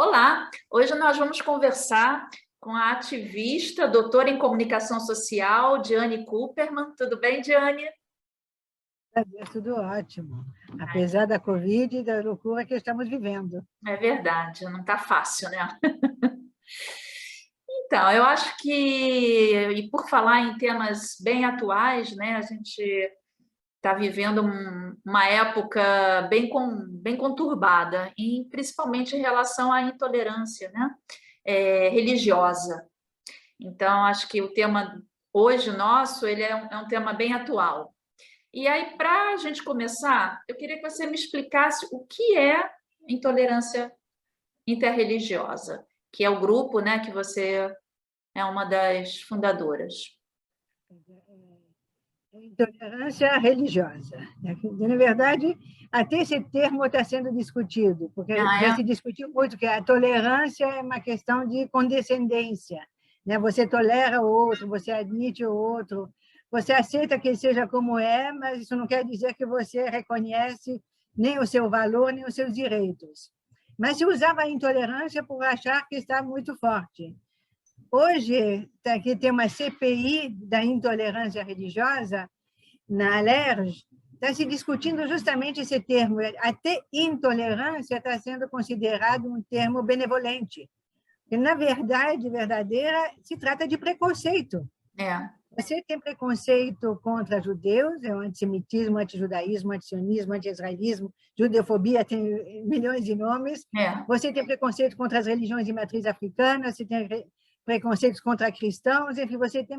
Olá, hoje nós vamos conversar com a ativista, doutora em comunicação social, Diane Cooperman. Tudo bem, Diane? Tudo ótimo, apesar da Covid e da loucura que estamos vivendo. É verdade, não está fácil, né? Então, eu acho que, e por falar em temas bem atuais, né, a gente está vivendo uma época bem conturbada, principalmente em relação à intolerância, né, religiosa. Então, acho que o tema hoje nosso ele é um tema bem atual. E aí, para a gente começar, eu queria que você me explicasse o que é intolerância interreligiosa, que é o grupo, né, que você é uma das fundadoras. Intolerância religiosa. Na verdade, até esse termo está sendo discutido, porque Ah, já é? se discutiu muito que a tolerância é uma questão de condescendência. Né? Você tolera o outro, você admite o outro, você aceita que ele seja como é, mas isso não quer dizer que você reconhece nem o seu valor, nem os seus direitos. Mas se usava a intolerância por achar que está muito forte. Hoje, aqui tem uma CPI da intolerância religiosa, na Alerj, está se discutindo justamente esse termo. Até intolerância está sendo considerado um termo benevolente. E, na verdade, verdadeira, se trata de preconceito. É. Você tem preconceito contra judeus, é o antissemitismo, antijudaísmo, antisionismo, anti-israelismo, judeofobia, tem milhões de nomes. É. Você tem preconceito contra as religiões de matriz africana, você tem preconceitos contra cristãos, enfim, você tem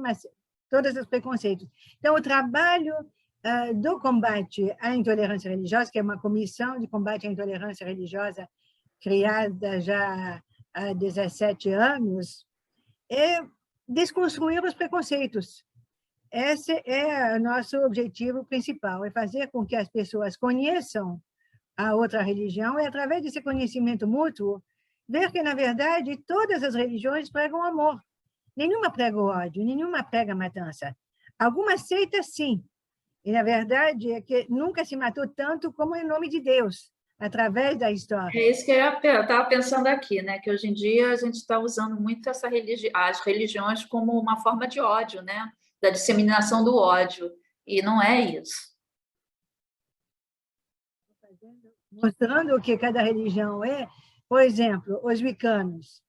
todos os preconceitos. Então, o trabalho do combate à intolerância religiosa, que é uma comissão de combate à intolerância religiosa criada já há 17 anos, é desconstruir os preconceitos. Esse é o nosso objetivo principal, é fazer com que as pessoas conheçam a outra religião e, através desse conhecimento mútuo, ver que, na verdade, todas as religiões pregam amor. Nenhuma prega ódio, nenhuma prega matança. Algumas seitas, sim. E, na verdade, é que nunca se matou tanto como em nome de Deus, através da história. É isso que eu estava pensando aqui, né? Que hoje em dia a gente está usando muito as religiões como uma forma de ódio, né? Da disseminação do ódio. E não é isso. Mostrando o que cada religião é. Por exemplo, os wicanos.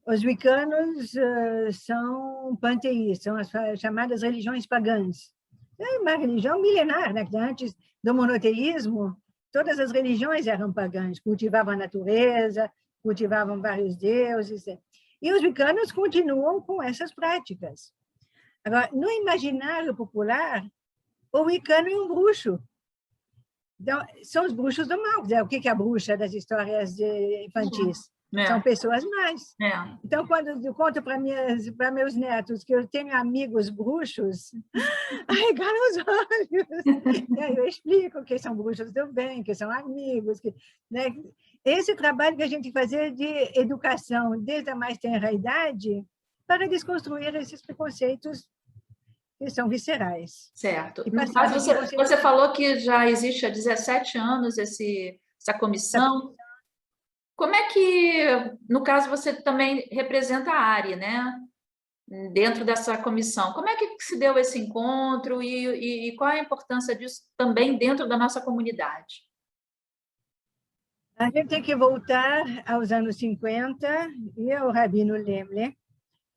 Os wicanos são panteístas, são as chamadas religiões pagãs. É uma religião milenar, né? Antes do monoteísmo, todas as religiões eram pagãs, cultivavam a natureza, cultivavam vários deuses. E os wicanos continuam com essas práticas. Agora, no imaginário popular, o wicano é um bruxo. Então, são os bruxos do mal. O que é a bruxa das histórias infantis? São pessoas más. Então, quando eu conto para meus netos que eu tenho amigos bruxos, arregalam os olhos. E aí eu explico que são bruxos do bem, que são amigos. Né? Esse trabalho que a gente tem que fazer de educação desde a mais tenra idade para desconstruir esses preconceitos que são viscerais. Certo. No caso, você falou que já existe há 17 anos essa comissão. Como é que, no caso, você também representa a ARI, né? Dentro dessa comissão. Como é que se deu esse encontro e qual a importância disso também dentro da nossa comunidade? A gente tem que voltar aos anos 50 e ao Rabino Lemler,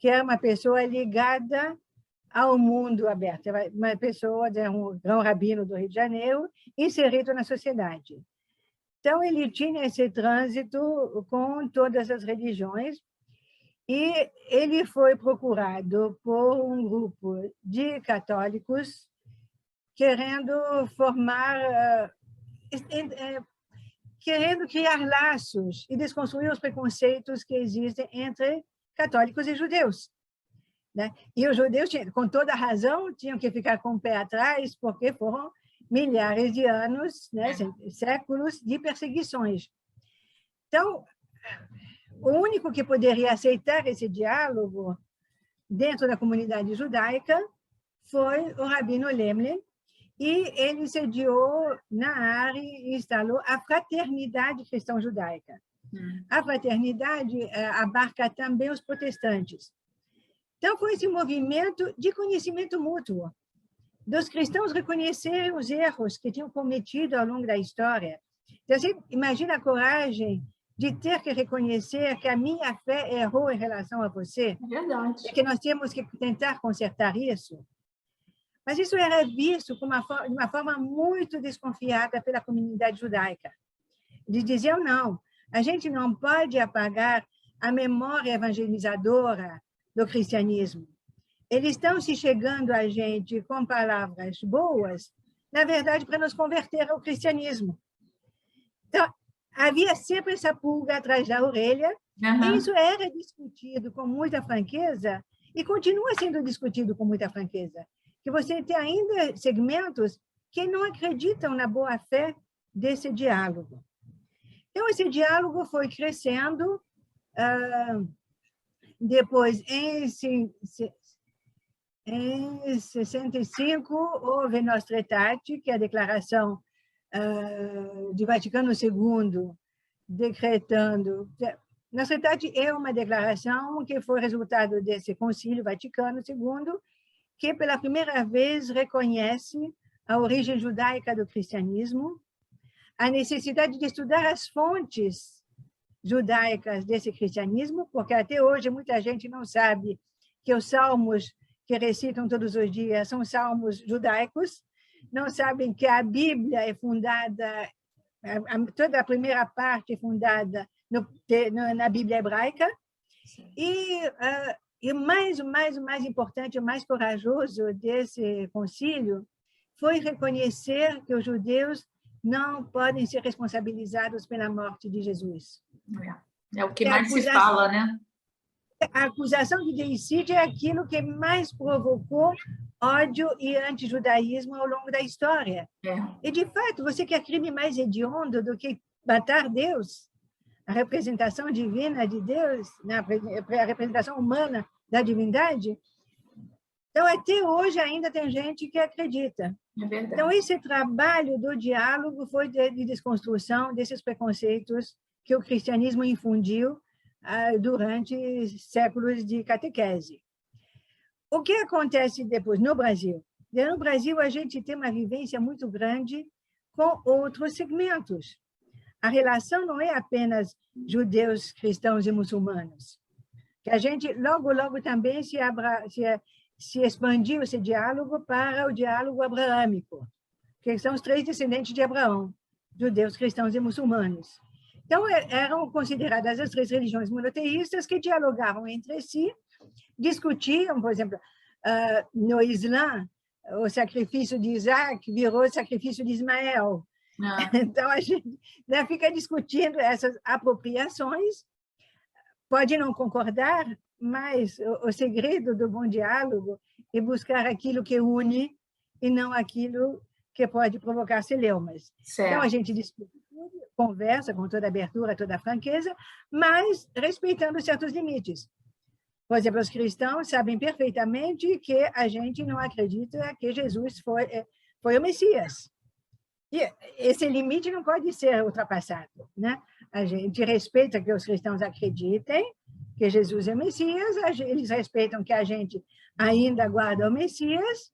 que é uma pessoa ligada ao mundo aberto, uma pessoa, um grão rabino do Rio de Janeiro, inserido na sociedade. Então, ele tinha esse trânsito com todas as religiões e ele foi procurado por um grupo de católicos querendo querendo criar laços e desconstruir os preconceitos que existem entre católicos e judeus. Né? E os judeus, com toda razão, tinham que ficar com o pé atrás, porque foram milhares de anos, né, séculos de perseguições. Então, o único que poderia aceitar esse diálogo dentro da comunidade judaica foi o Rabino Lemler, e ele sediou na ARI e instalou a Fraternidade Cristã Judaica. A fraternidade abarca também os protestantes. Então, foi esse movimento de conhecimento mútuo, dos cristãos reconhecerem os erros que tinham cometido ao longo da história. Então, você imagina a coragem de ter que reconhecer que a minha fé errou em relação a você? É verdade. E que nós temos que tentar consertar isso? Mas isso era visto de uma forma muito desconfiada pela comunidade judaica. Eles diziam, não, a gente não pode apagar a memória evangelizadora do cristianismo. Eles estão se chegando a gente com palavras boas, na verdade, para nos converter ao cristianismo. Então, havia sempre essa pulga atrás da orelha, e isso era discutido com muita franqueza, e continua sendo discutido com muita franqueza, que você tem ainda segmentos que não acreditam na boa-fé desse diálogo. Então, esse diálogo foi crescendo. Depois, em 65, houve Nostra Aetate, que é a declaração de Vaticano II, decretando... Nostra Aetate é uma declaração que foi resultado desse Concílio Vaticano II, que pela primeira vez reconhece a origem judaica do cristianismo, a necessidade de estudar as fontes judaicas desse cristianismo, porque até hoje muita gente não sabe que os salmos que recitam todos os dias são salmos judaicos, não sabem que a Bíblia é fundada, toda a primeira parte é fundada na Bíblia hebraica, e o mais importante, o mais corajoso desse concílio foi reconhecer que os judeus não podem ser responsabilizados pela morte de Jesus. É o que mais se fala, né? A acusação de deicídio é aquilo que mais provocou ódio e antijudaísmo ao longo da história. E, de fato, você quer crime mais hediondo do que matar Deus? A representação divina de Deus, a representação humana da divindade? Então, até hoje, ainda tem gente que acredita. É verdade. Então, esse trabalho do diálogo foi de desconstrução desses preconceitos que o cristianismo infundiu durante séculos de catequese. O que acontece depois no Brasil? No Brasil, a gente tem uma vivência muito grande com outros segmentos. A relação não é apenas judeus, cristãos e muçulmanos. Que a gente, logo também se expandiu esse diálogo para o diálogo abraâmico, que são os 3 descendentes de Abraão, judeus, cristãos e muçulmanos. Então, eram consideradas as 3 religiões monoteístas que dialogavam entre si, discutiam, por exemplo, no Islã, o sacrifício de Isaac virou o sacrifício de Ismael. Então, a gente fica discutindo essas apropriações, pode não concordar, mas o segredo do bom diálogo é buscar aquilo que une e não aquilo que pode provocar celeumas. Certo. Então, a gente discute tudo, conversa com toda abertura, toda franqueza, mas respeitando certos limites. Por exemplo, os cristãos sabem perfeitamente que a gente não acredita que Jesus foi o Messias. E esse limite não pode ser ultrapassado, né? A gente respeita que os cristãos acreditem que Jesus é Messias, eles respeitam que a gente ainda guarda o Messias,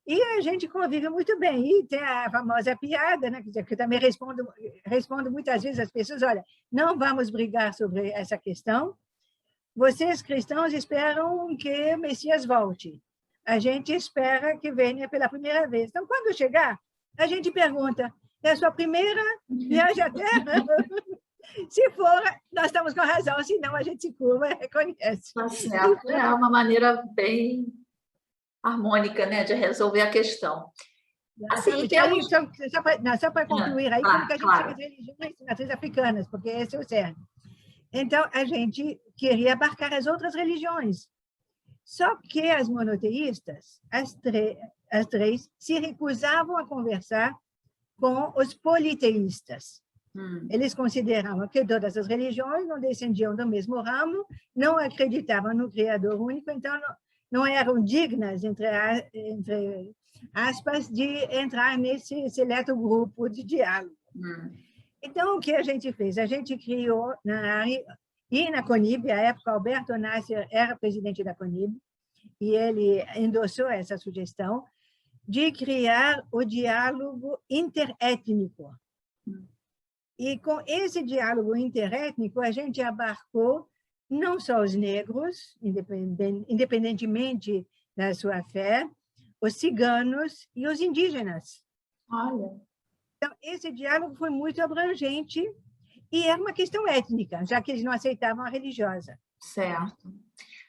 e a gente convive muito bem. E tem a famosa piada, né, que eu também respondo muitas vezes às pessoas, olha, não vamos brigar sobre essa questão, vocês cristãos esperam que o Messias volte, a gente espera que venha pela primeira vez. Então, quando chegar, a gente pergunta, é a sua primeira viagem à Terra? Se for, nós estamos com razão, senão a gente se curva e reconhece. Tá certo. É uma maneira bem harmônica, né, de resolver a questão. Assim, só para concluir aí, como que a gente chega às religiões matrizes africanas, porque esse é o cerne. Então, a gente queria abarcar as outras religiões. Só que as monoteístas, as três, se recusavam a conversar com os politeístas. Eles consideravam que todas as religiões não descendiam do mesmo ramo, não acreditavam no Criador único, então não eram dignas, entre aspas, de entrar nesse seleto grupo de diálogo. Então, o que a gente fez? A gente criou, na CONIB, à época, Alberto Nasser era presidente da CONIB, e ele endossou essa sugestão de criar o diálogo interétnico. E com esse diálogo interétnico, a gente abarcou não só os negros, independentemente da sua fé, os ciganos e os indígenas. Olha. Então, esse diálogo foi muito abrangente e era uma questão étnica, já que eles não aceitavam a religiosa. Certo.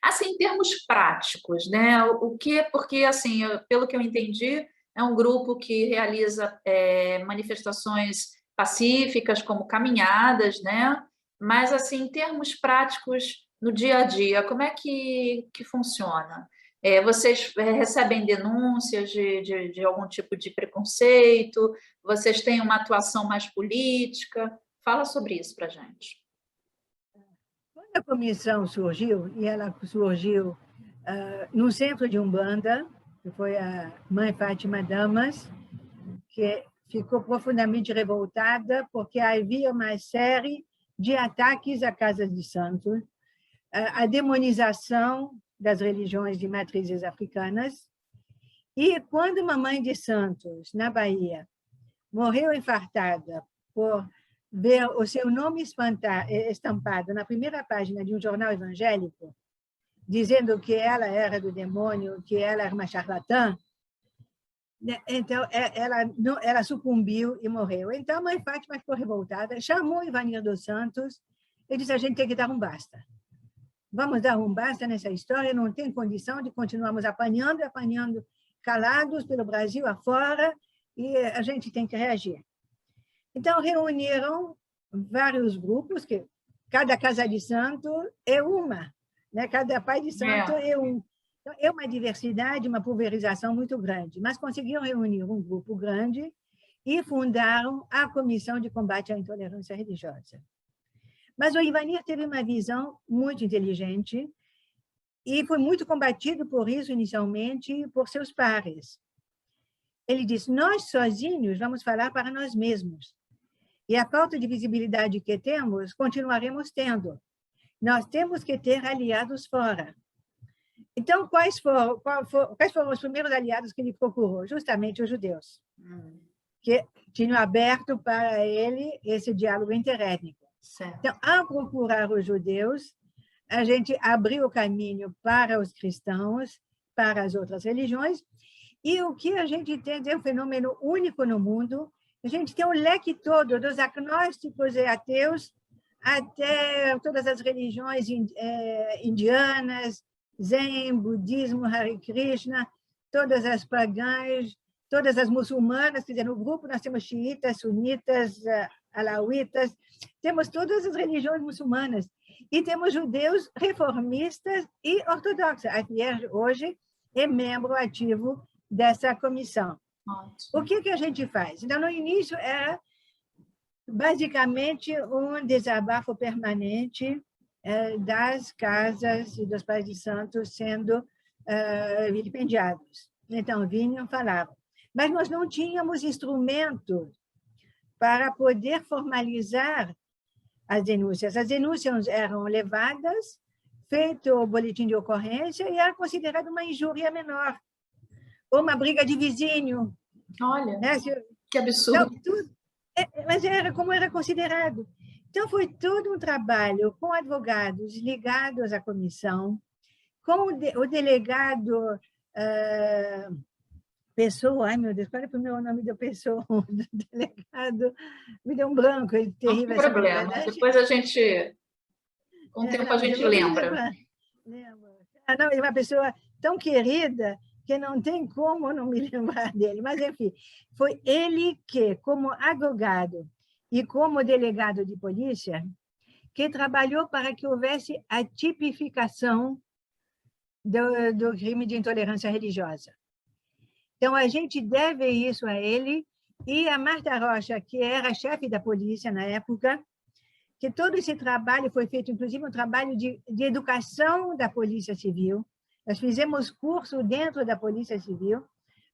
Assim, em termos práticos, né? Porque, assim, pelo que eu entendi, é um grupo que realiza manifestações pacíficas, como caminhadas, né? Mas, assim, em termos práticos, no dia a dia, como é que funciona? Vocês recebem denúncias de algum tipo de preconceito? Vocês têm uma atuação mais política? Fala sobre isso para a gente. Quando a comissão surgiu, e ela surgiu no centro de Umbanda, que foi a mãe Fátima Damas, que ficou profundamente revoltada porque havia uma série de ataques à Casa de Santos, a demonização das religiões de matrizes africanas. E quando uma mãe de Santos, na Bahia, morreu infartada por ver o seu nome estampado na primeira página de um jornal evangélico, dizendo que ela era do demônio, que ela era uma charlatã, então ela sucumbiu e morreu. Então a mãe Fátima ficou revoltada, chamou Ivanir dos Santos e disse: a gente tem que dar um basta. Vamos dar um basta nessa história, não tem condição de continuarmos apanhando calados pelo Brasil afora, e a gente tem que reagir. Então, reuniram vários grupos, que cada casa de santo é uma, né? Cada pai de santo é um. Então, é uma diversidade, uma pulverização muito grande, mas conseguiram reunir um grupo grande e fundaram a Comissão de Combate à Intolerância Religiosa. Mas o Ivanir teve uma visão muito inteligente e foi muito combatido por isso, inicialmente, por seus pares. Ele disse: nós sozinhos vamos falar para nós mesmos. E a falta de visibilidade que temos, continuaremos tendo. Nós temos que ter aliados fora. Então, quais foram os primeiros aliados que ele procurou? Justamente os judeus, que tinham aberto para ele esse diálogo interétnico. Certo. Então, ao procurar os judeus, a gente abriu o caminho para os cristãos, para as outras religiões, e o que a gente tem é um fenômeno único no mundo. A gente tem um leque todo, dos agnósticos e ateus até todas as religiões indianas, Zen, budismo, Hare Krishna, todas as pagãs, todas as muçulmanas. Quer dizer, no grupo nós temos xiitas, sunitas, alauítas, temos todas as religiões muçulmanas. E temos judeus reformistas e ortodoxos. A FIERJ hoje é membro ativo dessa comissão. O que a gente faz? Então, no início, era basicamente um desabafo permanente das casas e dos pais de santos sendo vilipendiados. Então, vinham, falavam. Mas nós não tínhamos instrumento para poder formalizar as denúncias. As denúncias eram levadas, feito o boletim de ocorrência, e era considerado uma injúria menor, ou uma briga de vizinho. Olha, né? Que absurdo. Então, mas era como era considerado. Então, foi todo um trabalho com advogados ligados à comissão, com o delegado Pessoa, ai meu Deus, qual é o meu nome da pessoa? Do delegado, me deu um branco, é terrível. Não tem problema, depois a gente, com o tempo a gente lembra. Não, ele é uma pessoa tão querida que não tem como não me lembrar dele. Mas, enfim, foi ele que, como advogado e como delegado de polícia, que trabalhou para que houvesse a tipificação do crime de intolerância religiosa. Então, a gente deve isso a ele e a Marta Rocha, que era chefe da polícia na época, que todo esse trabalho foi feito, inclusive um trabalho de educação da Polícia Civil. Nós fizemos curso dentro da Polícia Civil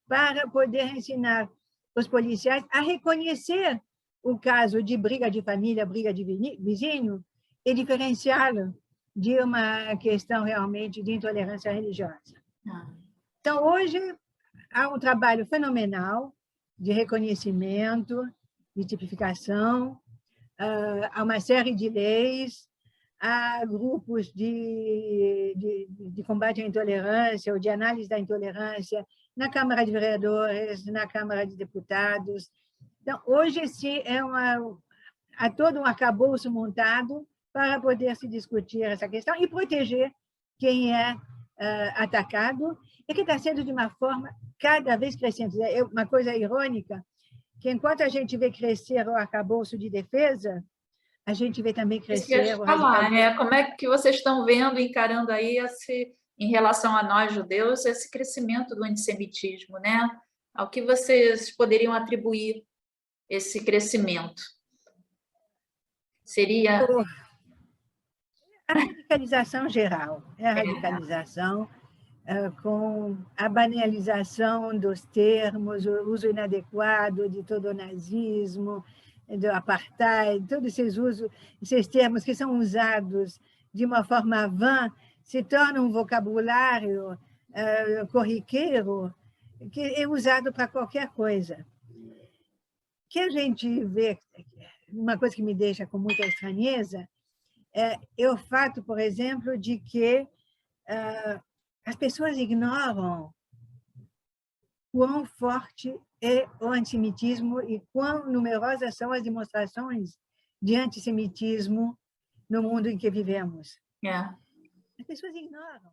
para poder ensinar os policiais a reconhecer o caso de briga de família, briga de vizinho, e diferenciá-lo de uma questão realmente de intolerância religiosa. Então, hoje, há um trabalho fenomenal de reconhecimento, de tipificação, há uma série de leis, há grupos de combate à intolerância ou de análise da intolerância na Câmara de Vereadores, na Câmara de Deputados. Então, hoje, sim, há todo um arcabouço montado para poder se discutir essa questão e proteger quem é atacado, e que está sendo de uma forma cada vez crescente. É uma coisa irônica, que enquanto a gente vê crescer o arcabouço de defesa, a gente vê também crescer o radicalismo. Como é que vocês estão vendo, encarando aí, em relação a nós judeus, esse crescimento do antissemitismo, né? Ao que vocês poderiam atribuir esse crescimento? Seria... A radicalização geral, a radicalização com a banalização dos termos, o uso inadequado de todo o nazismo, do apartheid, todos esses termos que são usados de uma forma vã, se tornam um vocabulário corriqueiro que é usado para qualquer coisa. Que a gente vê, uma coisa que me deixa com muita estranheza, é o fato, por exemplo, de que as pessoas ignoram quão forte é o antissemitismo e quão numerosas são as demonstrações de antissemitismo no mundo em que vivemos. As pessoas ignoram.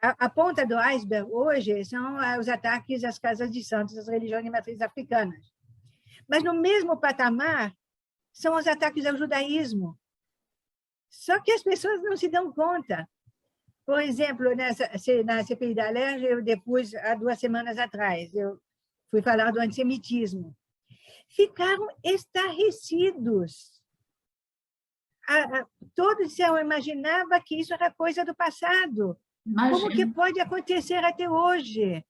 A ponta do iceberg hoje são os ataques às casas de santos, às religiões de matriz africanas. Mas no mesmo patamar são os ataques ao judaísmo. Só que as pessoas não se dão conta. Por exemplo, na CPI da Alerj, eu depois, há 2 semanas atrás, eu fui falar do antissemitismo. Ficaram estarrecidos. Todos imaginavam que isso era coisa do passado. Imagina. Como que pode acontecer até hoje?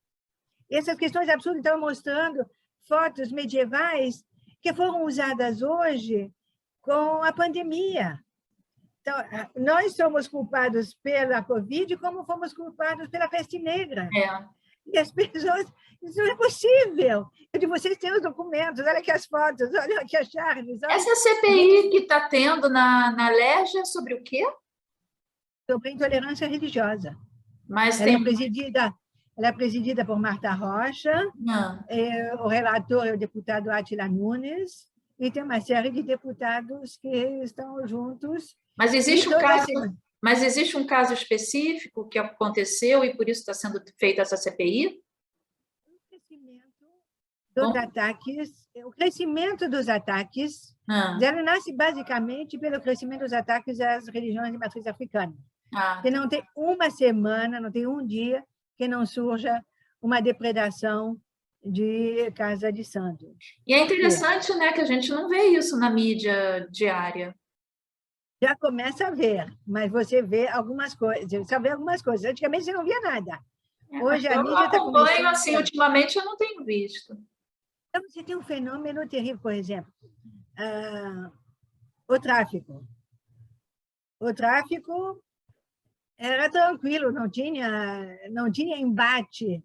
Essas questões absurdas estão mostrando fotos medievais que foram usadas hoje com a pandemia. Então, nós somos culpados pela Covid como fomos culpados pela peste negra. E as pessoas... Isso não é possível. Eu digo, vocês têm os documentos, olha aqui as fotos, olha aqui a Charles. Essa CPI que está tendo na Alerj é sobre o quê? Sobre intolerância religiosa. Mas ela é presidida por Marta Rocha, o relator é o deputado Átila Nunes, e tem uma série de deputados que estão juntos. Mas existe um caso específico que aconteceu e por isso está sendo feita essa CPI? O crescimento dos ataques ela nasce basicamente pelo crescimento dos ataques às religiões de matriz africana. Que não tem uma semana, não tem um dia que não surja uma depredação de casa de santo. E é interessante, né, que a gente não vê isso na mídia diária. Já começa a ver, mas você vê algumas coisas. Você só vê algumas coisas. Antigamente você não via nada. Hoje a mídia está começando... assim, ultimamente eu não tenho visto. Então, você tem um fenômeno terrível, por exemplo, o tráfico. O tráfico era tranquilo, não tinha embate,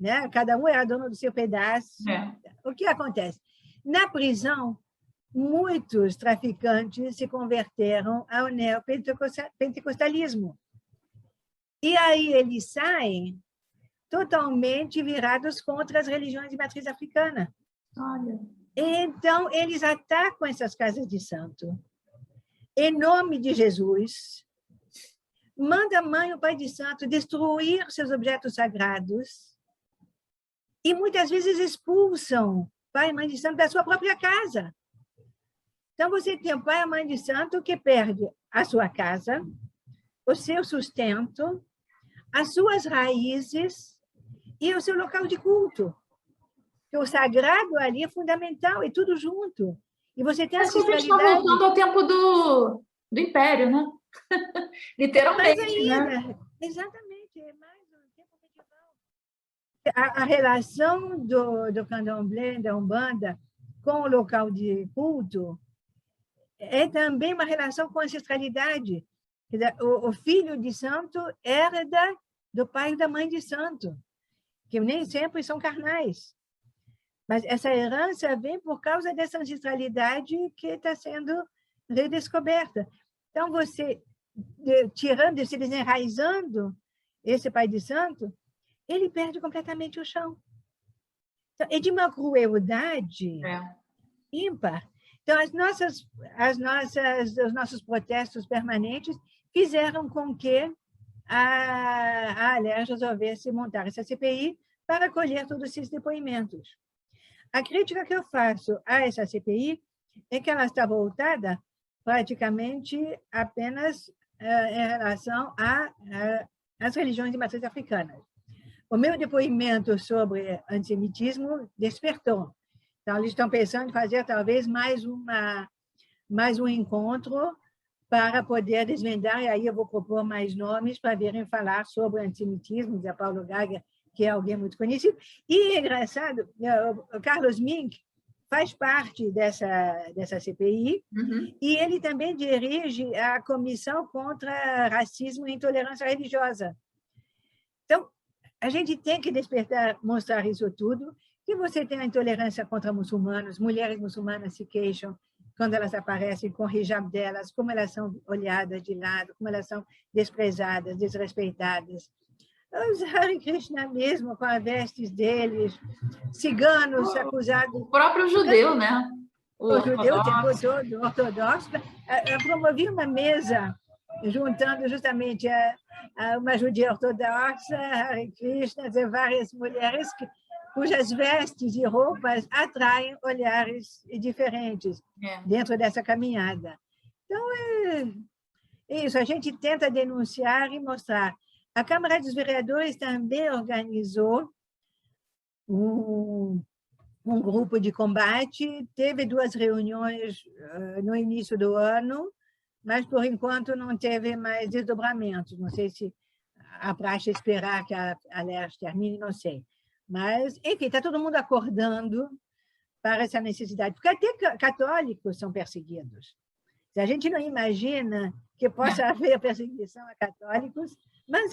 né? Cada um era dono do seu pedaço. O que acontece? Na prisão, muitos traficantes se converteram ao neopentecostalismo. E aí eles saem totalmente virados contra as religiões de matriz africana. Olha. Então, eles atacam essas casas de santo, em nome de Jesus, manda a mãe e o pai de santo destruir seus objetos sagrados e muitas vezes expulsam pai e mãe de santo da sua própria casa. Então, você tem o pai e a mãe de santo que perde a sua casa, o seu sustento, as suas raízes e o seu local de culto. Porque o sagrado ali é fundamental, é tudo junto. E você tem a gente está voltando ao tempo do Império, né? Literalmente, mais ainda, né? Exatamente, é mais um tempo medieval. A relação do candomblé, da Umbanda, com o local de culto é também uma relação com a ancestralidade. O filho de santo herda do pai e da mãe de santo, que nem sempre são carnais. Mas essa herança vem por causa dessa ancestralidade que está sendo redescoberta. Então, você, tirando, se desenraizando esse pai de santo, ele perde completamente o chão. Então, é de uma crueldade ímpar. Então, os nossos protestos permanentes fizeram com que a ALERJ resolvesse montar essa CPI para colher todos esses depoimentos. A crítica que eu faço a essa CPI é que ela está voltada praticamente apenas em relação às religiões de matriz africana. O meu depoimento sobre antissemitismo despertou. Então, eles estão pensando em fazer talvez mais um encontro para poder desvendar, e aí eu vou propor mais nomes para virem falar sobre antissemitismo, diz a Paulo Gaga, que é alguém muito conhecido. E é engraçado, o Carlos Mink faz parte dessa CPI, e ele também dirige a Comissão contra Racismo e Intolerância Religiosa. Então, a gente tem que despertar, mostrar isso tudo, que você tem a intolerância contra muçulmanos, mulheres muçulmanas se queixam quando elas aparecem com o hijab delas, como elas são olhadas de lado, como elas são desprezadas, desrespeitadas. Os Hare Krishna mesmo, com as vestes deles, ciganos acusados... O próprio judeu, né? O judeu o tempo todo, ortodoxo. Eu promovi uma mesa juntando justamente uma judia ortodoxa, Hare Krishna, e várias mulheres cujas vestes e roupas atraem olhares diferentes dentro dessa caminhada. Então, é isso, a gente tenta denunciar e mostrar. A Câmara dos Vereadores também organizou um grupo de combate, teve 2 reuniões no início do ano, mas, por enquanto, não teve mais desdobramentos. Não sei se a praxe é esperar que a ALERJ termine, não sei. Mas, enfim, está todo mundo acordando para essa necessidade, porque até católicos são perseguidos. A gente não imagina que possa haver perseguição a católicos, mas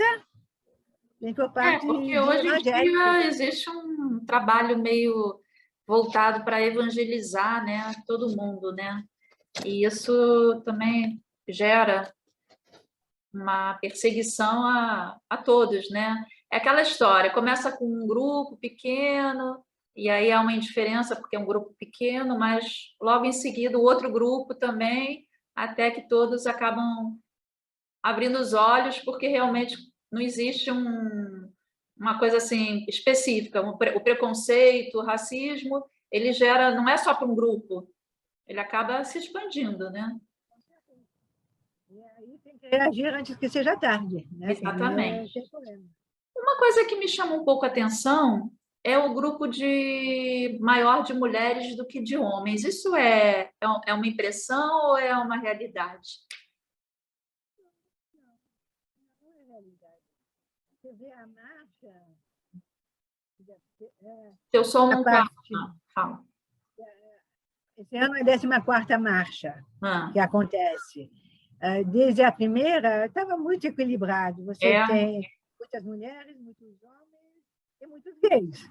vem por parte porque hoje em dia existe um trabalho meio voltado para evangelizar, né, todo mundo, né? E isso também gera uma perseguição a todos, né? É aquela história, começa com um grupo pequeno, e aí há uma indiferença porque é um grupo pequeno, mas logo em seguida o outro grupo também, até que todos acabam abrindo os olhos, porque realmente não existe uma coisa assim específica. O preconceito, o racismo, ele gera, não é só para um grupo, ele acaba se expandindo, né? E aí tem que reagir antes que seja tarde, né? Exatamente. Uma coisa que me chama um pouco a atenção é o grupo maior de mulheres do que de homens. Isso é uma impressão ou é uma realidade? Não é realidade. Você vê a marcha... Seu som não está... Fala. Esse ano é a 14ª marcha que acontece. Desde a primeira, estava muito equilibrado. Você tem muitas mulheres, muitos homens e muitos gays.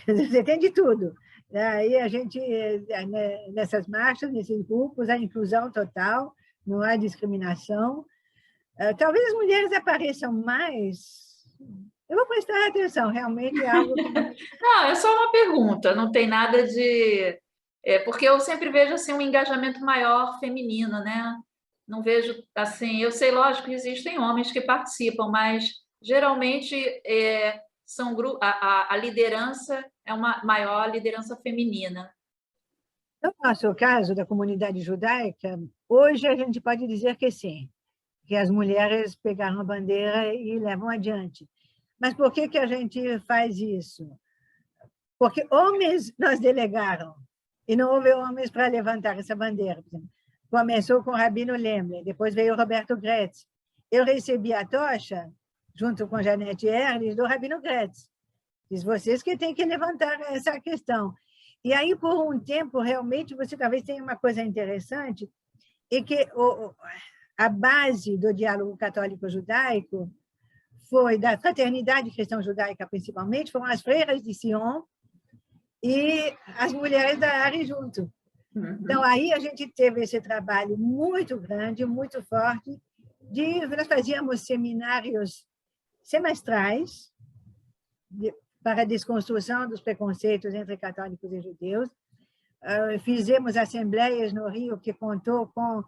Você tem de tudo. Aí a gente, nessas marchas, nesses grupos, a inclusão total, não há discriminação. Talvez as mulheres apareçam mais... Eu vou prestar atenção, realmente é algo que... Não, é só uma pergunta, não tem nada de... porque eu sempre vejo assim, um engajamento maior feminino, né? Não vejo assim... Eu sei, lógico, que existem homens que participam, mas geralmente são a liderança é uma maior liderança feminina. No nosso caso, da comunidade judaica, hoje a gente pode dizer que sim, que as mulheres pegaram a bandeira e levam adiante. Mas por que a gente faz isso? Porque homens nós delegaram, e não houve homens para levantar essa bandeira. Começou com o Rabino Lemler, depois veio o Roberto Gretz. Eu recebi a tocha, junto com Janete Erles, do Rabino Gretz. Diz, vocês que têm que levantar essa questão. E aí, por um tempo, realmente, você talvez tenha uma coisa interessante, é que a base do diálogo católico-judaico foi da fraternidade cristã-judaica, principalmente, foram as freiras de Sion e as mulheres da ARI junto. Então, aí a gente teve esse trabalho muito grande, muito forte, nós fazíamos seminários semestrais para a desconstrução dos preconceitos entre católicos e judeus. Fizemos assembleias no Rio que contou com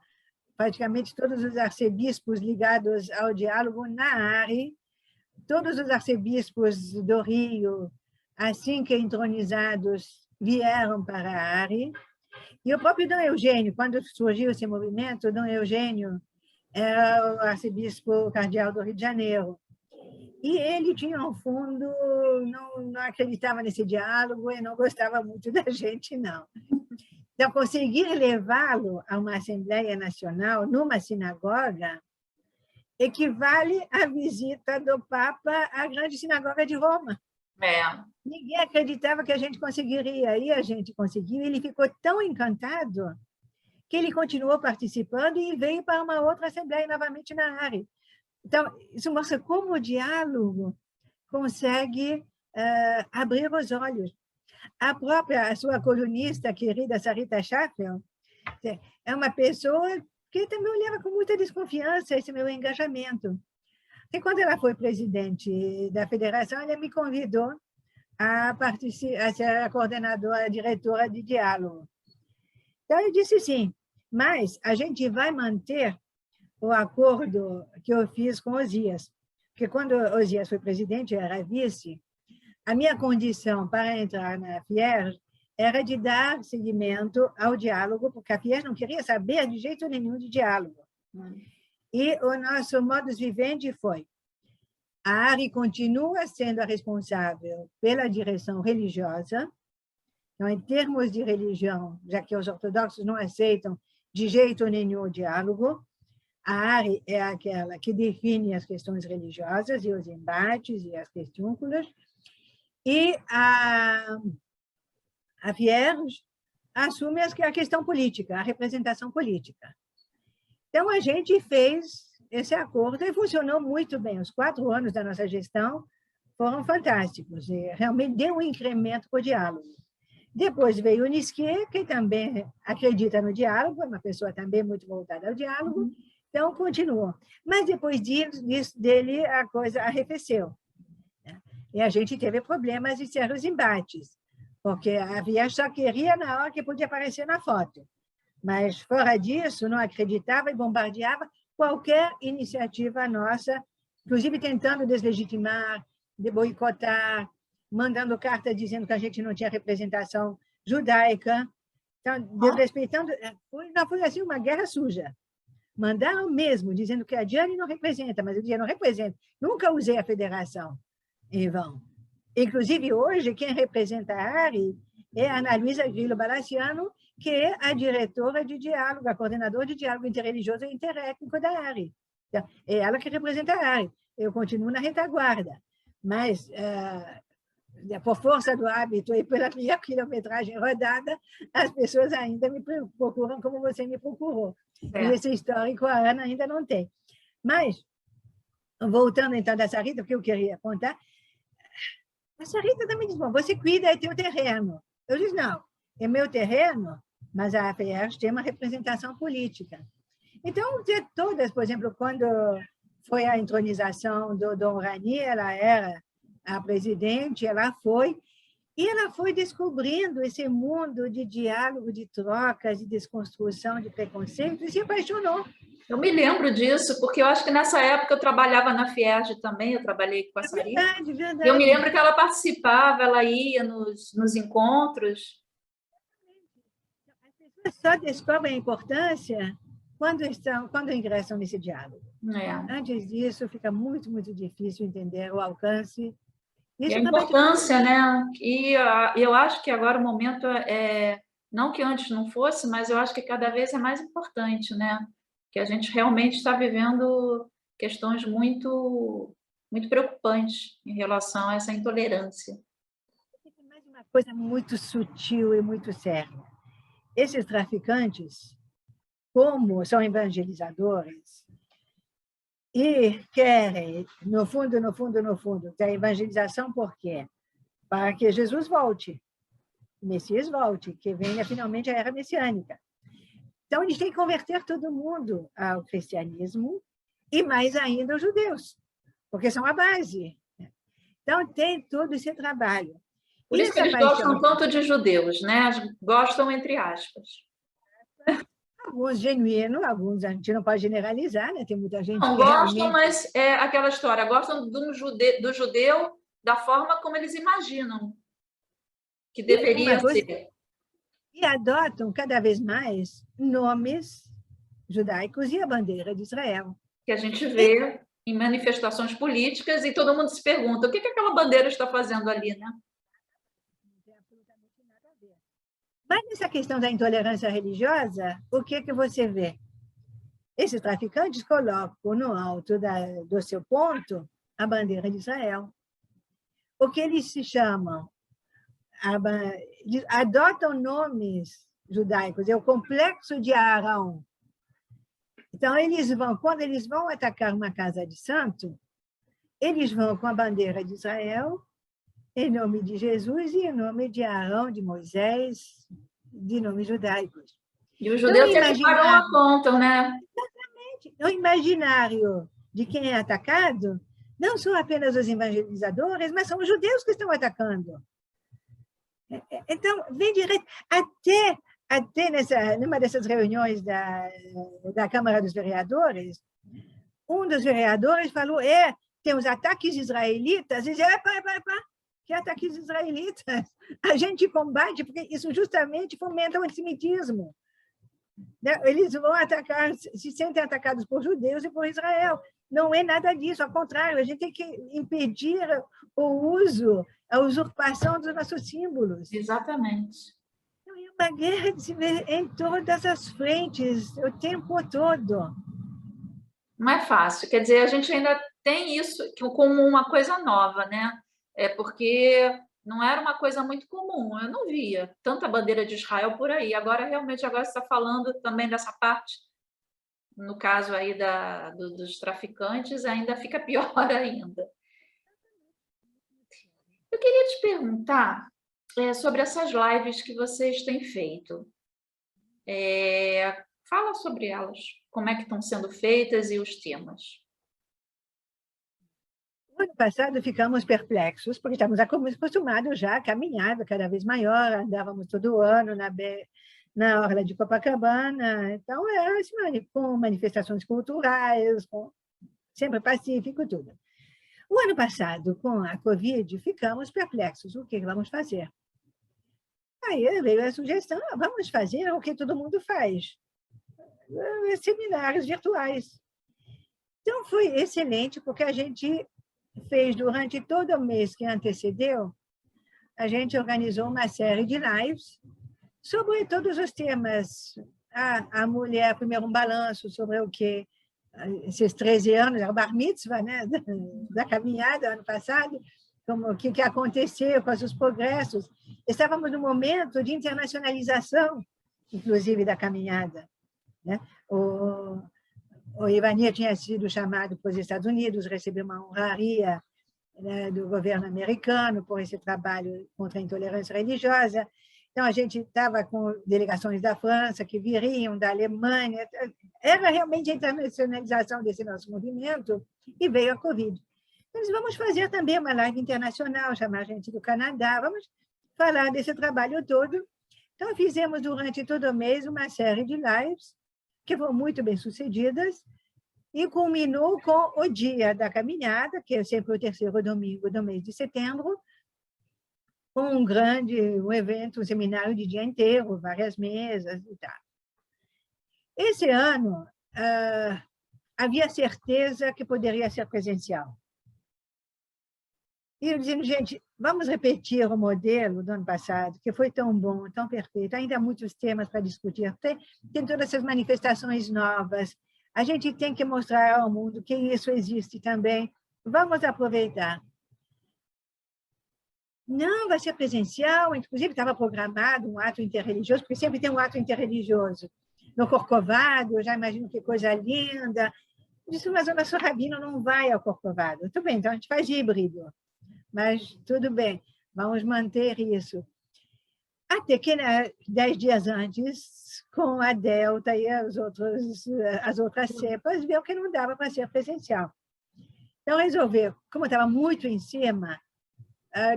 praticamente todos os arcebispos ligados ao diálogo na ARI, todos os arcebispos do Rio, assim que entronizados, vieram para a ARI. E o próprio Dom Eugênio, quando surgiu esse movimento, Dom Eugênio era o arcebispo cardeal do Rio de Janeiro. E ele tinha, ao fundo, não acreditava nesse diálogo e não gostava muito da gente, não. Então, conseguir levá-lo a uma Assembleia Nacional, numa sinagoga, equivale à visita do Papa à grande sinagoga de Roma. Ninguém acreditava que a gente conseguiria, e a gente conseguiu. Ele ficou tão encantado que ele continuou participando e veio para uma outra Assembleia, novamente na ARI. Então, isso mostra como o diálogo consegue abrir os olhos. A sua colunista querida, Sarita Schaffel, é uma pessoa que também olhava com muita desconfiança esse meu engajamento. E quando ela foi presidente da federação, ela me convidou a ser a coordenadora, a diretora de diálogo. Então, eu disse sim, mas a gente vai manter o acordo que eu fiz com Osias, porque quando Osias foi presidente, eu era vice, a minha condição para entrar na Fierge era de dar seguimento ao diálogo, porque a Fierge não queria saber de jeito nenhum de diálogo. E o nosso modus vivendi foi: a ARI continua sendo a responsável pela direção religiosa. Então, em termos de religião, já que os ortodoxos não aceitam de jeito nenhum o diálogo, a ARI é aquela que define as questões religiosas e os embates e as questúnculas, e a Fierge assume a questão política, a representação política. Então, a gente fez esse acordo e funcionou muito bem. Os 4 anos da nossa gestão foram fantásticos e realmente deu um incremento para o diálogo. Depois veio o Nisquet, que também acredita no diálogo, é uma pessoa também muito voltada ao diálogo, então continuou. Mas depois dele, a coisa arrefeceu. E a gente teve problemas e certos embates, porque a Fierge só queria na hora que podia aparecer na foto. Mas, fora disso, não acreditava e bombardeava qualquer iniciativa nossa, inclusive tentando deslegitimar, boicotar, mandando carta dizendo que a gente não tinha representação judaica. Então, desrespeitando... Foi assim uma guerra suja. Mandaram mesmo, dizendo que a Diane não representa, mas eu dizia, não representa. Nunca usei a federação em vão. Inclusive, hoje, quem representa a ARI é a Ana Luísa Grillo Balaciano, que é a diretora de diálogo, a coordenadora de diálogo interreligioso e interétnico da ARI. Então, é ela que representa a ARI. Eu continuo na retaguarda, mas, por força do hábito e pela minha quilometragem rodada, as pessoas ainda me procuram como você me procurou. E esse histórico a Ana ainda não tem. Mas, voltando então da Sarita, porque eu queria contar, a Sarita também diz, bom, você cuida, é teu terreno. Eu disse, não, é meu terreno, mas a Fierge tem uma representação política. Então, de todas, por exemplo, quando foi a entronização do Dom Rani, ela era a presidente, ela foi descobrindo esse mundo de diálogo, de trocas, de desconstrução de preconceitos, e se apaixonou. Eu me lembro disso, porque eu acho que nessa época eu trabalhava na Fierge também, eu trabalhei com a Sarita. Verdade, verdade. Eu me lembro que ela participava, ela ia nos encontros. As pessoas só descobrem a importância quando ingressam nesse diálogo. Antes disso, fica muito, muito difícil entender o alcance. E a importância, né? E eu acho que agora o momento não que antes não fosse, mas eu acho que cada vez é mais importante, né? Que a gente realmente está vivendo questões muito, muito preocupantes em relação a essa intolerância. uma coisa muito sutil e muito séria. Esses traficantes, como são evangelizadores, e querem, no fundo, da evangelização, por quê? Para que Jesus volte, o Messias volte, que venha finalmente a era messiânica. Então, eles têm que converter todo mundo ao cristianismo e, mais ainda, os judeus, porque são a base. Então, tem todo esse trabalho. Por isso que eles gostam tanto de judeus, né? Gostam entre aspas. Alguns genuínos, alguns a gente não pode generalizar, né? Tem muita gente não que gostam, realmente... mas é aquela história, gostam do judeu da forma como eles imaginam que deveria ser. E adotam cada vez mais nomes judaicos e a bandeira de Israel. Que a gente vê em manifestações políticas e todo mundo se pergunta o que aquela bandeira está fazendo ali, né? Não tem absolutamente nada a ver. Mas nessa questão da intolerância religiosa, o que você vê? Esses traficantes colocam no alto do seu ponto a bandeira de Israel. O que eles se chamam? Adotam nomes judaicos, é o complexo de Arão. Então, quando eles vão atacar uma casa de santo, eles vão com a bandeira de Israel, em nome de Jesus e em nome de Arão, de Moisés, de nomes judaicos. E os judeus sempre pagam a conta, né? Exatamente. O imaginário de quem é atacado não são apenas os evangelizadores, mas são os judeus que estão atacando. Então, vem direto, até numa dessas reuniões da Câmara dos Vereadores, um dos vereadores falou, tem os ataques israelitas, e diz, que ataques israelitas? A gente combate, porque isso justamente fomenta o antissemitismo. Eles vão atacar, se sentem atacados por judeus e por Israel. Não é nada disso, ao contrário, a gente tem que impedir o uso, a usurpação dos nossos símbolos. Exatamente. É uma guerra em todas as frentes, o tempo todo. Não é fácil, quer dizer, a gente ainda tem isso como uma coisa nova, né? Porque não era uma coisa muito comum, eu não via tanta bandeira de Israel por aí. Agora, realmente, você está falando também dessa parte, no caso aí dos traficantes, ainda fica pior ainda. Eu queria te perguntar sobre essas lives que vocês têm feito. Fala sobre elas, como é que estão sendo feitas e os temas. No ano passado, ficamos perplexos, porque estamos acostumados já a caminhada cada vez maior, andávamos todo ano na orla de Copacabana, então era assim, com manifestações culturais, sempre pacífico, tudo. O ano passado, com a Covid, ficamos perplexos, o que vamos fazer? Aí veio a sugestão, vamos fazer o que todo mundo faz, seminários virtuais. Então, foi excelente, porque a gente fez durante todo o mês que antecedeu, a gente organizou uma série de lives sobre todos os temas. A mulher, primeiro um balanço sobre o que esses 13 anos, a bar mitzvah, né, da caminhada ano passado, como o que aconteceu, quais os progressos. Estávamos num momento de internacionalização, inclusive, da caminhada, né? O Ivania tinha sido chamado para os Estados Unidos, recebeu uma honraria, né, do governo americano por esse trabalho contra a intolerância religiosa. Então, a gente estava com delegações da França que viriam, da Alemanha. Era realmente a internacionalização desse nosso movimento e veio a Covid. Então, vamos fazer também uma live internacional, chamar a gente do Canadá, vamos falar desse trabalho todo. Então, fizemos durante todo o mês uma série de lives que foram muito bem sucedidas, e culminou com o dia da caminhada, que é sempre o terceiro domingo do mês de setembro, com um evento, um seminário de dia inteiro, várias mesas e tal. Esse ano, havia certeza que poderia ser presencial. E eu dizendo, gente, vamos repetir o modelo do ano passado, que foi tão bom, tão perfeito, ainda há muitos temas para discutir, tem todas essas manifestações novas, a gente tem que mostrar ao mundo que isso existe também, vamos aproveitar. Não, vai ser presencial, inclusive estava programado um ato interreligioso, porque sempre tem um ato interreligioso. No Corcovado, eu já imagino que coisa linda. Eu disse, mas o nosso rabino não vai ao Corcovado. Tudo bem, então a gente faz híbrido. Mas tudo bem, vamos manter isso. Até que, 10 dias antes, com a Delta e as outras cepas, viu que não dava para ser presencial. Então, resolveu, como estava muito em cima,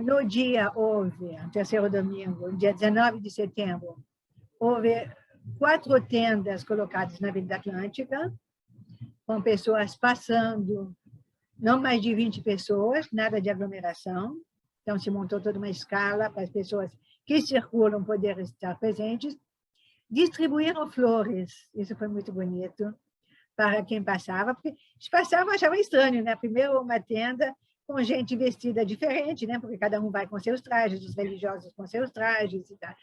no dia houve, no terceiro domingo, no dia 19 de setembro, houve 4 tendas colocadas na Avenida Atlântica, com pessoas passando, não mais de 20 pessoas, nada de aglomeração. Então, se montou toda uma escala para as pessoas que circulam poder estar presentes. Distribuíram flores, isso foi muito bonito, para quem passava, porque eles passavam, achavam estranho, né? Primeiro uma tenda com gente vestida diferente, né? Porque cada um vai com seus trajes, os religiosos com seus trajes e tal.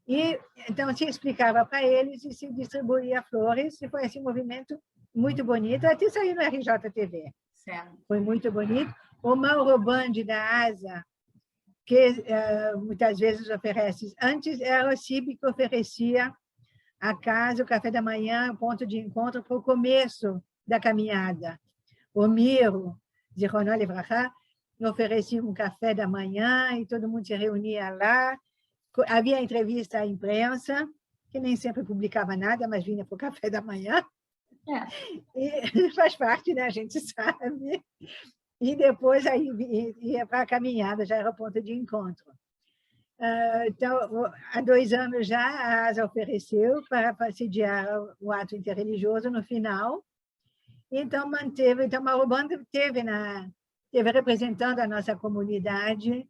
E, então, se explicava para eles e se distribuía flores, e foi assim um movimento muito bonito, até saiu no RJTV. Certo. Foi muito bonito. O Mauro Bandi da ASA, que muitas vezes oferece. Antes era o CIB que oferecia a casa, o café da manhã, o ponto de encontro para o começo da caminhada. O Miro, de Ronald Livrachá, oferecia um café da manhã e todo mundo se reunia lá. Havia entrevista à imprensa, que nem sempre publicava nada, mas vinha para o café da manhã. E faz parte, né? A gente sabe. E depois aí ia para a caminhada, já era o ponto de encontro. Então, há 2 anos já, a ASA ofereceu para sediar o ato interreligioso no final. Então, manteve. Então, Mauro Bandi teve representando a nossa comunidade,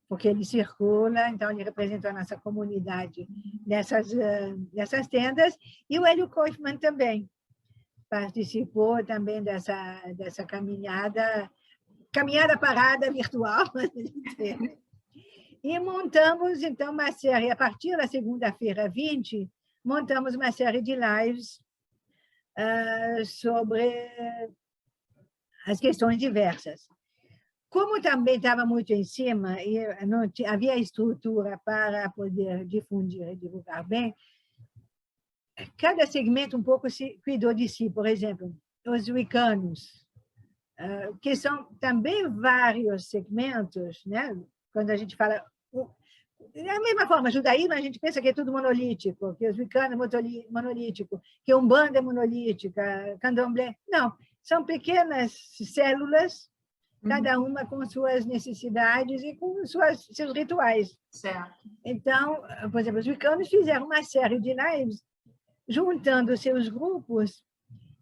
porque ele circula, então ele representou a nossa comunidade nessas tendas, e o Hélio Kaufmann também participou também dessa caminhada parada virtual. E montamos, então, uma série, a partir da segunda-feira 20, montamos uma série de lives sobre as questões diversas. Como também estava muito em cima e não havia estrutura para poder difundir e divulgar bem, cada segmento um pouco se cuidou de si. Por exemplo, os wiccanos, que são também vários segmentos, né? Quando a gente fala... Da mesma forma, judaísmo, a gente pensa que é tudo monolítico, que os wiccanos é monolítico, que Umbanda é monolítica, Candomblé... Não, são pequenas células, cada uma com suas necessidades e com seus rituais. Certo. Então, por exemplo, os wiccanos fizeram uma série de lives juntando seus grupos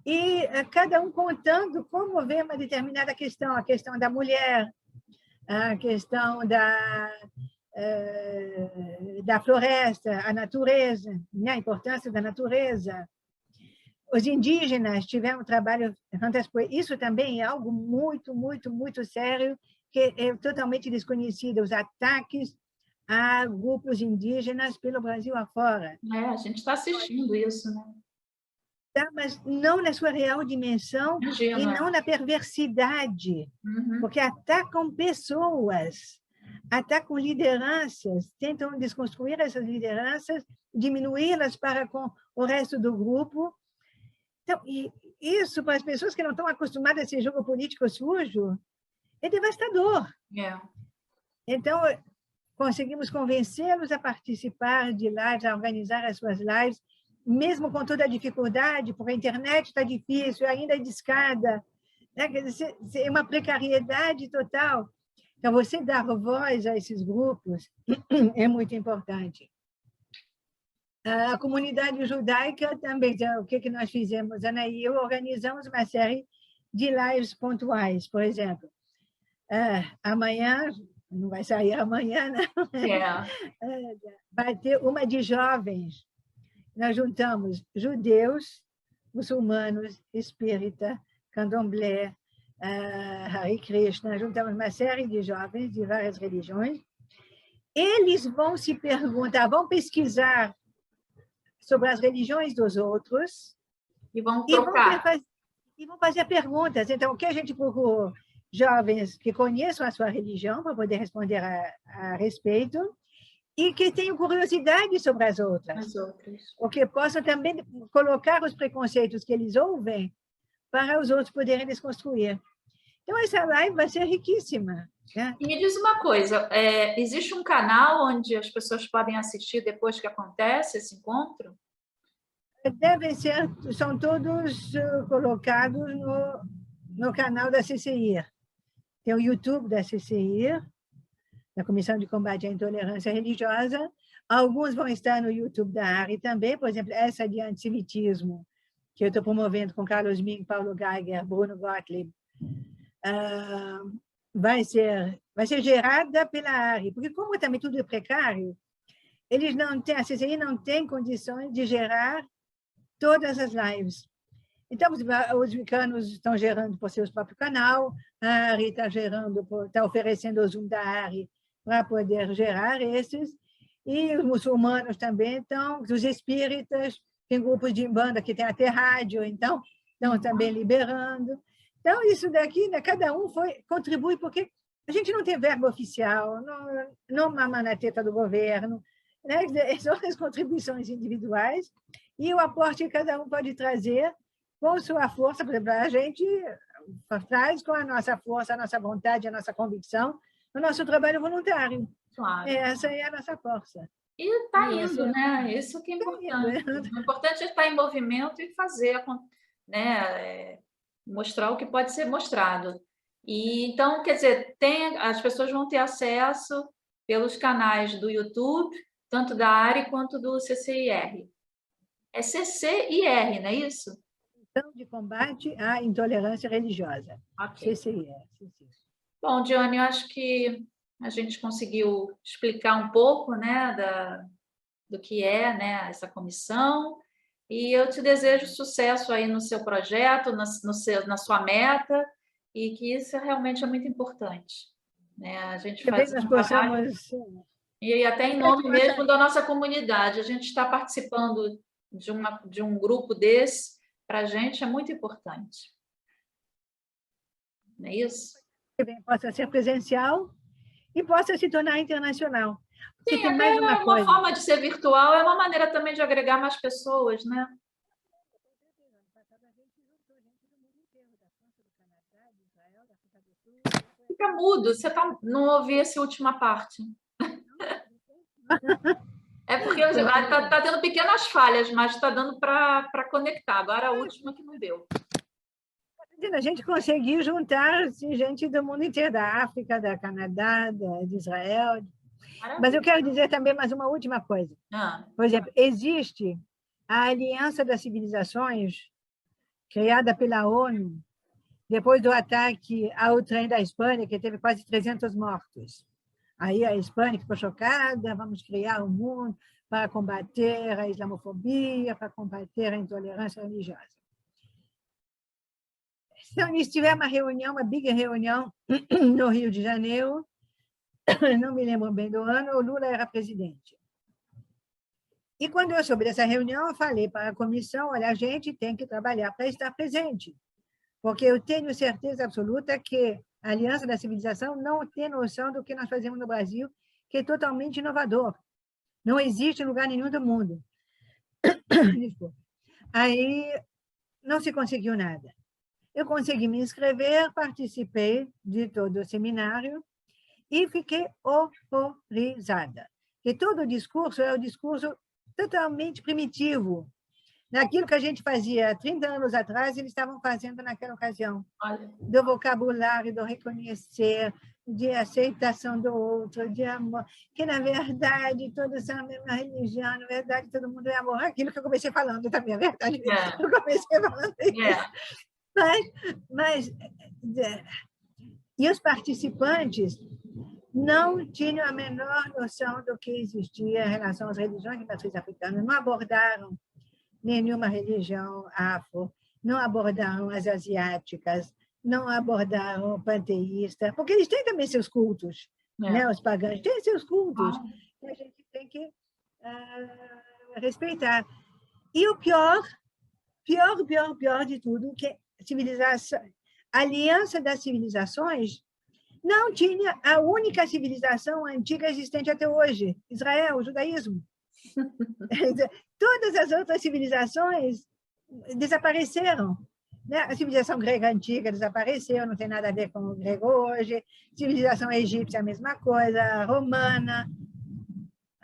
e cada um contando como vê uma determinada questão, a questão da mulher, a questão da floresta, a natureza, né? A importância da natureza. Os indígenas tiveram um trabalho fantástico. Isso também é algo muito, muito, muito sério, que é totalmente desconhecido, os ataques a grupos indígenas pelo Brasil afora. A gente está assistindo isso, né? Tá, mas não na sua real dimensão. Imagina. E não na perversidade, porque atacam pessoas, atacam lideranças, tentam desconstruir essas lideranças, diminuí-las para com o resto do grupo. Então, e isso, para as pessoas que não estão acostumadas a esse jogo político sujo, é devastador. Então, conseguimos convencê-los a participar de lives, a organizar as suas lives, mesmo com toda a dificuldade, porque a internet está difícil, ainda é discada, né? Quer dizer, é uma precariedade total. Então, você dar voz a esses grupos é muito importante. A comunidade judaica também, o que nós fizemos, Ana e eu organizamos uma série de lives pontuais, por exemplo. Amanhã, não vai sair amanhã, não. Vai ter uma de jovens. Nós juntamos judeus, muçulmanos, espírita, candomblé, Hare Krishna, juntamos uma série de jovens de várias religiões. Eles vão se perguntar, vão pesquisar sobre as religiões dos outros e vão trocar. E vão fazer perguntas. Então, o que a gente procurou? jovens que conheçam a sua religião para poder responder a respeito e que tenham curiosidade sobre as outras. Ou que possam também colocar os preconceitos que eles ouvem para os outros poderem desconstruir. Então, essa live vai ser riquíssima. Né? E me diz uma coisa, existe um canal onde as pessoas podem assistir depois que acontece esse encontro? Devem ser, são todos colocados no canal da CCI. Tem o YouTube da CCI, da Comissão de Combate à Intolerância Religiosa. Alguns vão estar no YouTube da ARI também, por exemplo, essa de antissemitismo, que eu estou promovendo com Carlos Ming, Paulo Geiger, Bruno Gottlieb, vai ser gerada pela ARI, porque como também tudo é precário, eles não têm, a CCI não tem condições de gerar todas as lives. Então, os wicanos estão gerando por seu próprio canal, a ARI está oferecendo o Zoom da ARI para poder gerar esses, e os muçulmanos também estão, os espíritas, tem grupos de banda que tem até rádio, então, estão também liberando. Então, isso daqui, né, cada um contribui, porque a gente não tem verba oficial, não mama na teta do governo, né? São as contribuições individuais, e o aporte que cada um pode trazer com sua força. Por exemplo, a gente traz com a nossa força, a nossa vontade, a nossa convicção, o nosso trabalho voluntário. Claro. Essa é a nossa força. E está indo, né? Isso que é importante. O importante é estar em movimento e fazer, né? Mostrar o que pode ser mostrado. E então, quer dizer, as pessoas vão ter acesso pelos canais do YouTube, tanto da ARI quanto do CCIR. É CCIR, não é isso? Comissão de Combate à Intolerância Religiosa. Okay. CCIR. Bom, Dione, eu acho que a gente conseguiu explicar um pouco, né, do que é, né, essa comissão, e eu te desejo sucesso aí no seu projeto, na sua meta, e que isso realmente é muito importante. Né? A gente faz um trabalho, e até em nome mesmo da nossa comunidade, a gente está participando de um grupo desse, para a gente é muito importante. Não é isso? Que possa ser presencial e possa se tornar internacional. Sim, tem mais uma forma de ser virtual, é uma maneira também de agregar mais pessoas, né? Fica mudo, você não ouviu essa última parte. É porque está tendo pequenas falhas, mas está dando para conectar. Agora a última que não deu. A gente conseguiu juntar gente do mundo inteiro, da África, da Canadá, de Israel. Maravilha. Mas eu quero dizer também mais uma última coisa. Por exemplo, existe a Aliança das Civilizações, criada pela ONU, depois do ataque ao trem da Espanha, que teve quase 300 mortos. Aí a Espanha ficou chocada, vamos criar um mundo para combater a islamofobia, para combater a intolerância religiosa. Então, eles tiveram uma reunião, uma big reunião no Rio de Janeiro, não me lembro bem do ano, o Lula era presidente. E quando eu soube dessa reunião, eu falei para a comissão, olha, a gente tem que trabalhar para estar presente, porque eu tenho certeza absoluta que a Aliança da Civilização não tem noção do que nós fazemos no Brasil, que é totalmente inovador. Não existe em lugar nenhum do mundo. Aí não se conseguiu nada. Eu consegui me inscrever, participei de todo o seminário e fiquei horrorizada. Porque todo o discurso é um discurso totalmente primitivo. Naquilo que a gente fazia 30 anos atrás, eles estavam fazendo naquela ocasião. Do vocabulário, do reconhecer, de aceitação do outro, de amor, que, na verdade, todos são a mesma religião, na verdade, todo mundo é amor. Aquilo que eu comecei falando também, é verdade. Eu comecei falando isso. E os participantes não tinham a menor noção do que existia em relação às religiões de matriz africana, não abordaram nenhuma religião afro, não abordaram as asiáticas, não abordaram o panteísta, porque eles têm também seus cultos, né? Os pagãos têm seus cultos, que a gente tem que respeitar. E o pior de tudo, que civilização, a aliança das civilizações não tinha a única civilização antiga existente até hoje, Israel, o judaísmo. Todas as outras civilizações desapareceram. Né? A civilização grega antiga desapareceu, não tem nada a ver com o grego hoje. A civilização egípcia, a mesma coisa, a romana.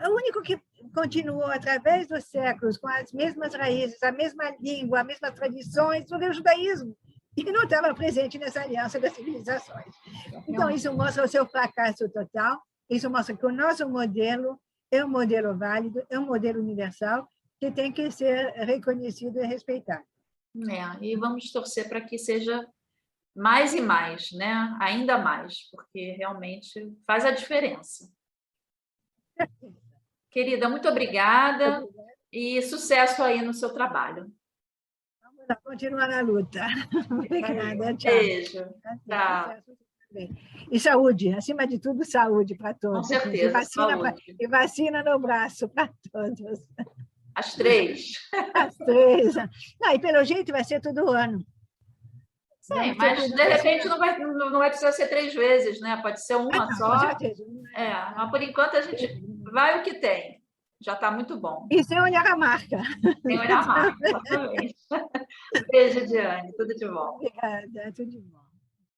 O único que continuou através dos séculos com as mesmas raízes, a mesma língua, as mesmas tradições, foi o judaísmo. E não estava presente nessa aliança das civilizações. Então, isso mostra o seu fracasso total, isso mostra que o nosso modelo é um modelo válido, é um modelo universal, que tem que ser reconhecido e respeitado. E vamos torcer para que seja mais e mais, né? Ainda mais, porque realmente faz a diferença. Querida, muito obrigada e sucesso aí no seu trabalho. Vamos continuar na luta. Obrigada, tchau. Beijo. Tchau. E saúde, acima de tudo, saúde para todos. Com certeza, e vacina no braço para todos. As 3. As 3. Não, e pelo jeito vai ser todo ano. Sim, mas de repente não vai precisar ser 3 vezes, né? Pode ser uma só. Com certeza. Mas por enquanto a gente vai o que tem. Já está muito bom. E sem olhar a marca. Sem olhar a marca, exatamente. Beijo, Diane. Tudo de bom. Obrigada, tudo de bom.